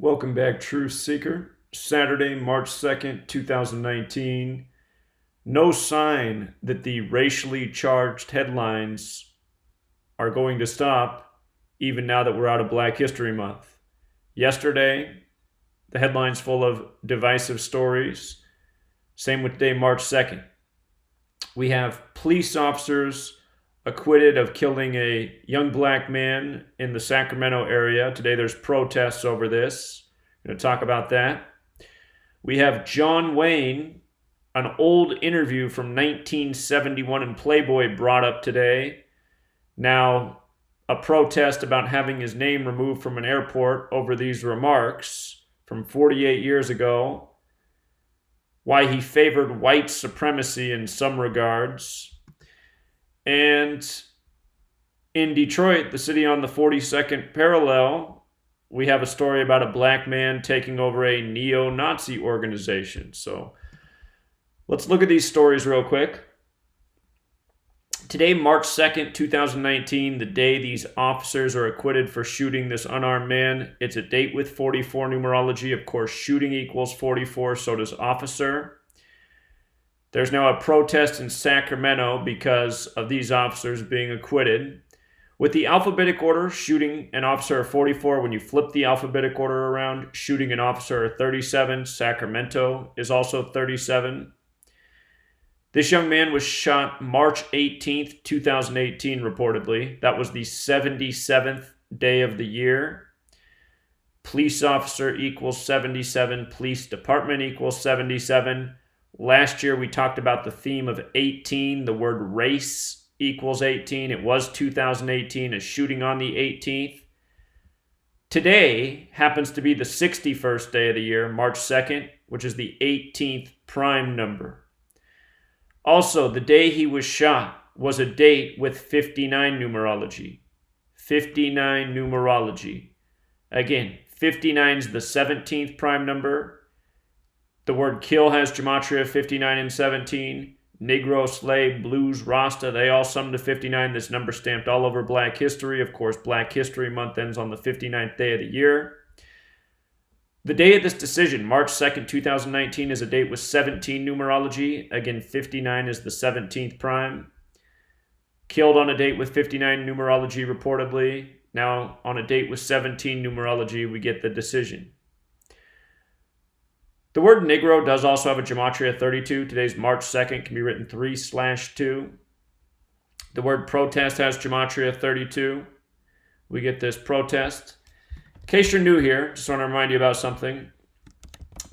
Welcome back, Truth Seeker. Saturday, March 2nd, 2019. No sign that the racially charged headlines are going to stop, even now that we're out of Black History Month. Yesterday, the headlines full of divisive stories. Same with today, March 2nd. We have police officers acquitted of killing a young black man in the Sacramento area. Today there's protests over this. I'm going to talk about that. We have John Wayne, an old interview from 1971 in Playboy, brought up today. Now, a protest about having his name removed from an airport over these remarks from 48 years ago. Why he favored white supremacy in some regards. And in Detroit, the city on the 42nd parallel, we have a story about a black man taking over a neo-Nazi organization. So let's look at these stories real quick. Today, March 2nd, 2019, the day these officers are acquitted for shooting this unarmed man. It's a date with 44 numerology. Of course, shooting equals 44, so does officer. There's now a protest in Sacramento because of these officers being acquitted. With the alphabetic order, shooting an officer of 44, when you flip the alphabetic order around, shooting an officer of 37, Sacramento is also 37. This young man was shot March 18th, 2018, reportedly. That was the 77th day of the year. Police officer equals 77. Police department equals 77. Last year, we talked about the theme of 18. The word race equals 18. It was 2018, a shooting on the 18th. Today happens to be the 61st day of the year, March 2nd, which is the 18th prime number. Also, the day he was shot was a date with 59 numerology. 59 numerology. Again, 59 is the 17th prime number. The word kill has Gematria 59 and 17. Negro, slave, blues, Rasta, they all sum to 59. This number stamped all over Black history. Of course, Black History Month ends on the 59th day of the year. The day of this decision, March 2nd, 2019, is a date with 17 numerology. Again, 59 is the 17th prime. Killed on a date with 59 numerology, reportedly. Now, on a date with 17 numerology, we get the decision. The word Negro does also have a Gematria 32. Today's March 2nd, can be written 3/2. The word protest has Gematria 32. We get this protest. In case you're new here, just want to remind you about something.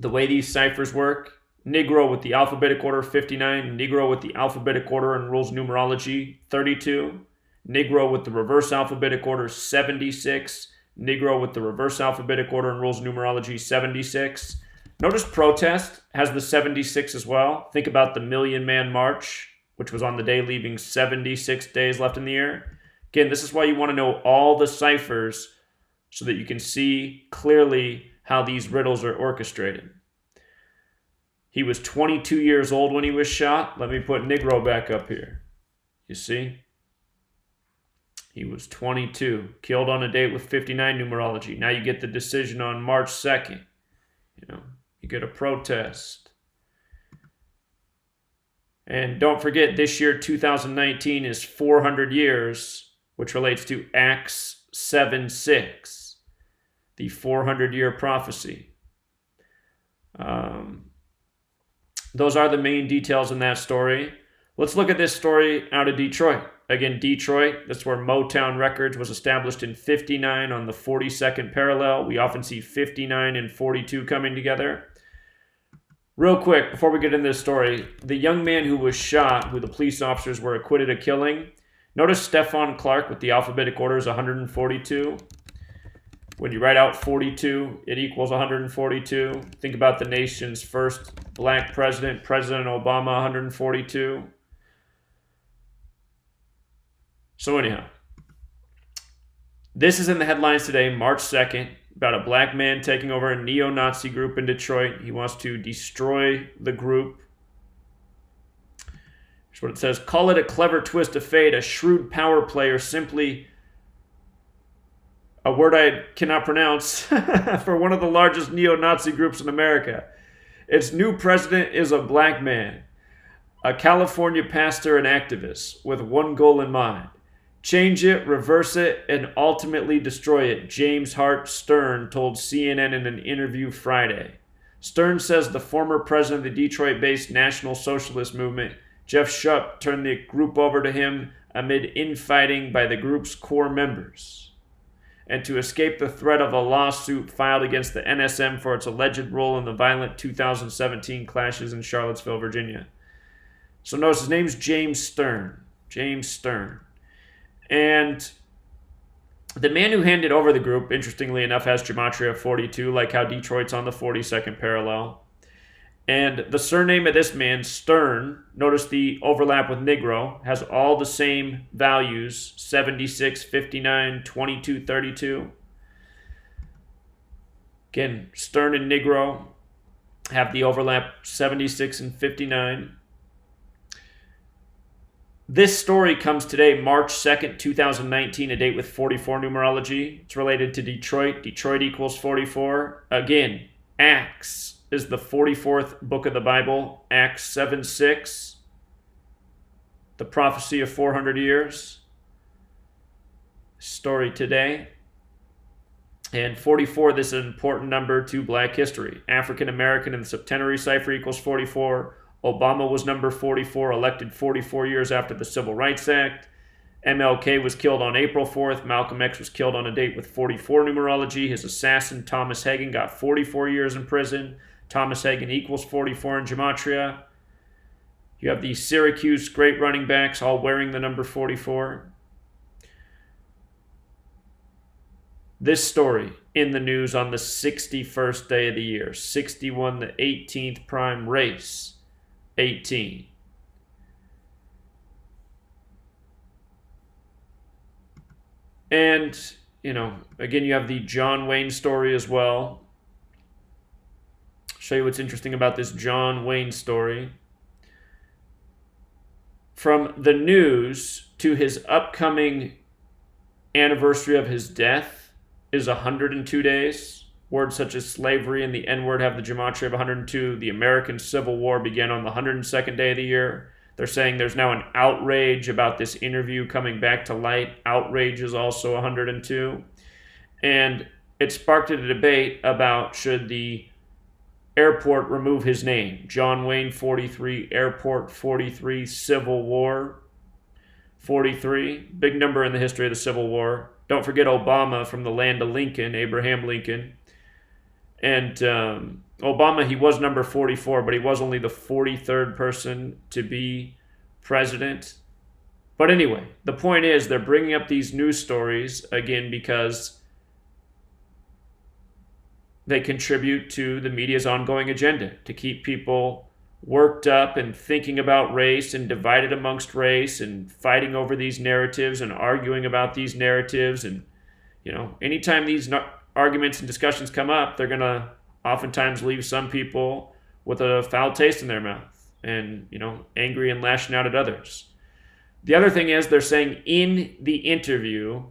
The way these ciphers work, Negro with the alphabetic order 59, Negro with the alphabetic order and rules numerology 32, Negro with the reverse alphabetic order 76, Negro with the reverse alphabetic order and rules numerology 76. Notice protest has the 76 as well. Think about the Million Man March, which was on the day leaving 76 days left in the year. Again, this is why you want to know all the ciphers so that you can see clearly how these riddles are orchestrated. He was 22 years old when he was shot. Let me put Negro back up here. You see? He was 22, killed on a date with 59 numerology. Now you get the decision on March 2nd. You get a protest. And don't forget, this year, 2019, is 400 years, which relates to Acts 7:6, the 400-year prophecy. Those are the main details in that story. Let's look at this story out of Detroit. Again, Detroit, that's where Motown Records was established in 59 on the 42nd parallel. We often see 59 and 42 coming together. Real quick, before we get into this story, the young man who was shot, who the police officers were acquitted of killing, notice Stephon Clark with the alphabetic order is 142. When you write out 42, it equals 142. Think about the nation's first black president, President Obama, 142. So anyhow, this is in the headlines today, March 2nd, about a black man taking over a neo-Nazi group in Detroit. He wants to destroy the group. Here's what it says. Call it a clever twist of fate, a shrewd power player simply a word I cannot pronounce, for one of the largest neo-Nazi groups in America. Its new president is a black man, a California pastor and activist, with one goal in mind: change it, reverse it, and ultimately destroy it, James Hart Stern told CNN in an interview Friday. Stern says the former president of the Detroit-based National Socialist Movement, Jeff Schupp, turned the group over to him amid infighting by the group's core members, and to escape the threat of a lawsuit filed against the NSM for its alleged role in the violent 2017 clashes in Charlottesville, Virginia. So notice his name's James Stern. James Stern. And the man who handed over the group, interestingly enough, has Gematria 42, like how Detroit's on the 42nd parallel. And the surname of this man, Stern, notice the overlap with Negro, has all the same values: 76, 59, 22, 32. Again, Stern and Negro have the overlap 76 and 59. This story comes today, March 2nd, 2019, a date with 44 numerology. It's related to Detroit. Detroit equals 44. Again, Acts is the 44th book of the Bible. Acts 7:6. The prophecy of 400 years. Story today. And 44, this is an important number to black history. African American in the septenary cipher equals 44. Obama was number 44, elected 44 years after the Civil Rights Act. MLK was killed on April 4th. Malcolm X was killed on a date with 44 numerology. His assassin, Thomas Hagen, got 44 years in prison. Thomas Hagen equals 44 in Gematria. You have the Syracuse great running backs all wearing the number 44. This story in the news on the 61st day of the year. 61, the 18th prime race. 18. And, again, you have the John Wayne story as well. I'll show you what's interesting about this John Wayne story. From the news to his upcoming anniversary of his death is 102 days. Words such as slavery and the N-word have the gematria of 102. The American Civil War began on the 102nd day of the year. They're saying there's now an outrage about this interview coming back to light. Outrage is also 102. And it sparked a debate about should the airport remove his name. John Wayne 43, airport 43, Civil War 43. Big number in the history of the Civil War. Don't forget Obama from the land of Lincoln, Abraham Lincoln. And Obama, he was number 44, but he was only the 43rd person to be president. But anyway, the point is they're bringing up these news stories, again, because they contribute to the media's ongoing agenda to keep people worked up and thinking about race and divided amongst race and fighting over these narratives and arguing about these narratives. And, anytime these arguments and discussions come up, they're going to oftentimes leave some people with a foul taste in their mouth and, angry and lashing out at others. The other thing is they're saying in the interview,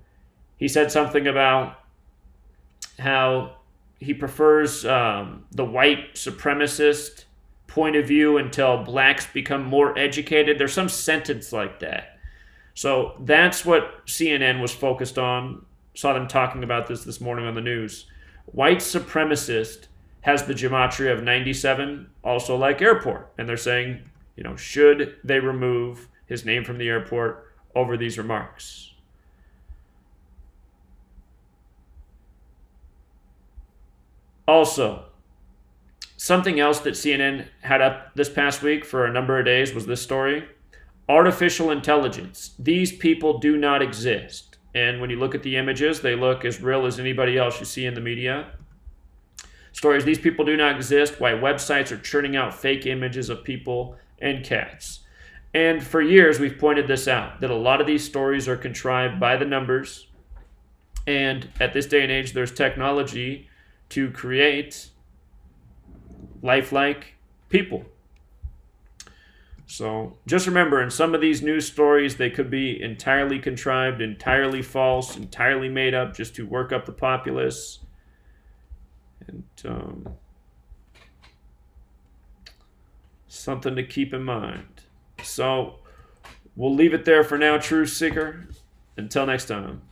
he said something about how he prefers the white supremacist point of view until blacks become more educated. There's some sentence like that. So that's what CNN was focused on. Saw them talking about this morning on the news. White supremacist has the gematria of 97, also like airport. And they're saying, should they remove his name from the airport over these remarks? Also, something else that CNN had up this past week for a number of days was this story. Artificial intelligence. These people do not exist. And when you look at the images, they look as real as anybody else you see in the media. Stories, these people do not exist. Why websites are churning out fake images of people and cats. And for years, we've pointed this out, that a lot of these stories are contrived by the numbers. And at this day and age, there's technology to create lifelike people. So just remember, in some of these news stories, they could be entirely contrived, entirely false, entirely made up just to work up the populace. And something to keep in mind. So we'll leave it there for now, Truth Seeker. Until next time.